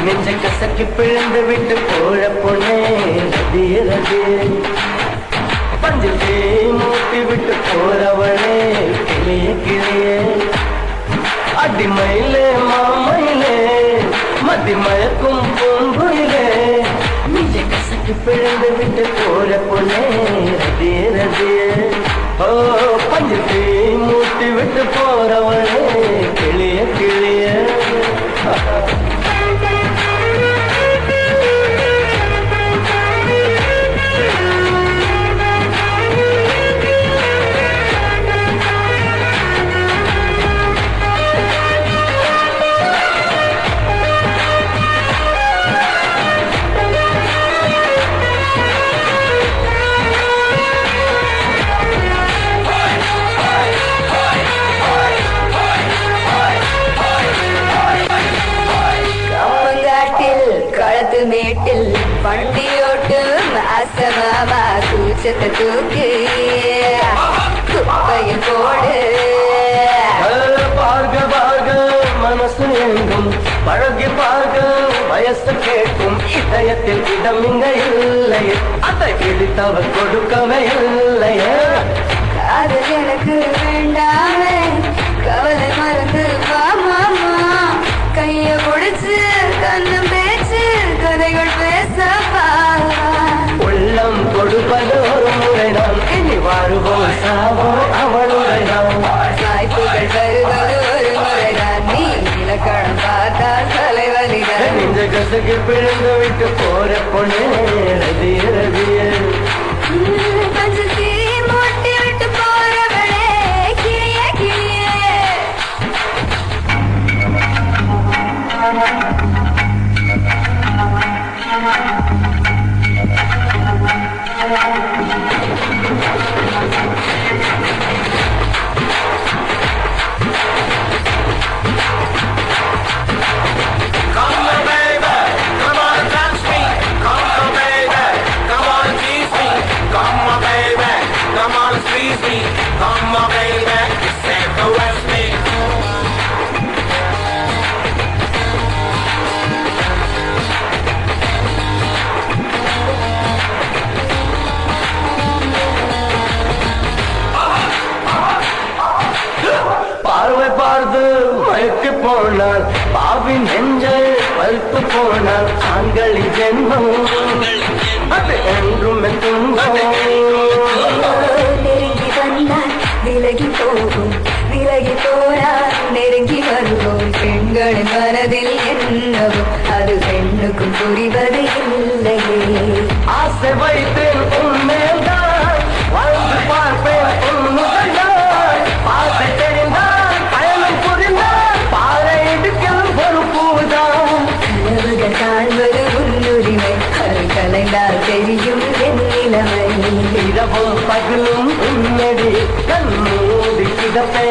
நெஞ்ச கசக்கி பிழந்து விட்டு போற பொண்ணே ரதிய ரதிய பஞ்சத்தை மூட்டி விட்டு போறவளே கிளிய கிளிய அடிமயிலே மாமயிலே மதி மயக்கும் பூங்குயிலே நெஞ்ச கசக்கி பிழந்து விட்டு போற பொண்ணே ரதிய ரதிய ஓ பஞ்சத்தை மூட்டி விட்டு போறவளே கிளிய கிளிய மேட்டில் வண்டியோட்டும் அசமாமா கூச்சத்தை தூக்கி குப்பையில் போடு பார்க்க பார்க்க மனசு எங்கும் பழகி பார்க்க வயசு கேட்கும் இதயத்தில் இடம் இங்க இல்லையே அதை பிடித்தவர் கொடுக்கவே இல்லையே அது எனக்கு வேண்டாமே கவலை மறந்து மாமா கைய பிடிச்சு கண்ணம் பேச்சு கதைகள் பேசப்பா உள்ளம் கொடுப்பது ஒரு முறைதான் இனி வாழ்வோம் சாவோம் அவளுடைதான் வாய்ப்புகள் தருவது ஒரு முறைதான் நீ இலக்கணம் பார்த்தால் தலைவலிதான் நெஞ்ச கசக்கி பிழந்து விட்டு போற பொண்ணே ரதிய ரதிய பஞ்சத்தி மூட்டி விட்டு போறவளே கிளிய கிளிய Come on, baby, say the rest me. பார்வை பார்த்து மயக்கு போனாள் பாவி நெஞ்சை பழுத்து போனாள் ஆண்களின் ஜென்மம் அது என்றும் துன்பம் நெருங்கி வந்தால் விலகி போகும் விலகி போனால் நெருங்கி வருவோம் பெண்களின் மனதில் என்னவோ அது பெண்ணுக்கும் புரிவது இல்லையே ஆசை வைத்தேன் உன்மேல்தான் வாழ்ந்து பார்ப்பேன் உன்னுதான் ஆசை தெரிந்தால் பயணம் புரிந்தால் பாறை இடுக்கும் பொறுப்புதான் கனவுகள் காண்பது உன்னுரிமை அது கலைந்தால் தெரியும் என் நிலைமை இரவும் பகலும் உன்னடி கண் மூடி கிடப்பே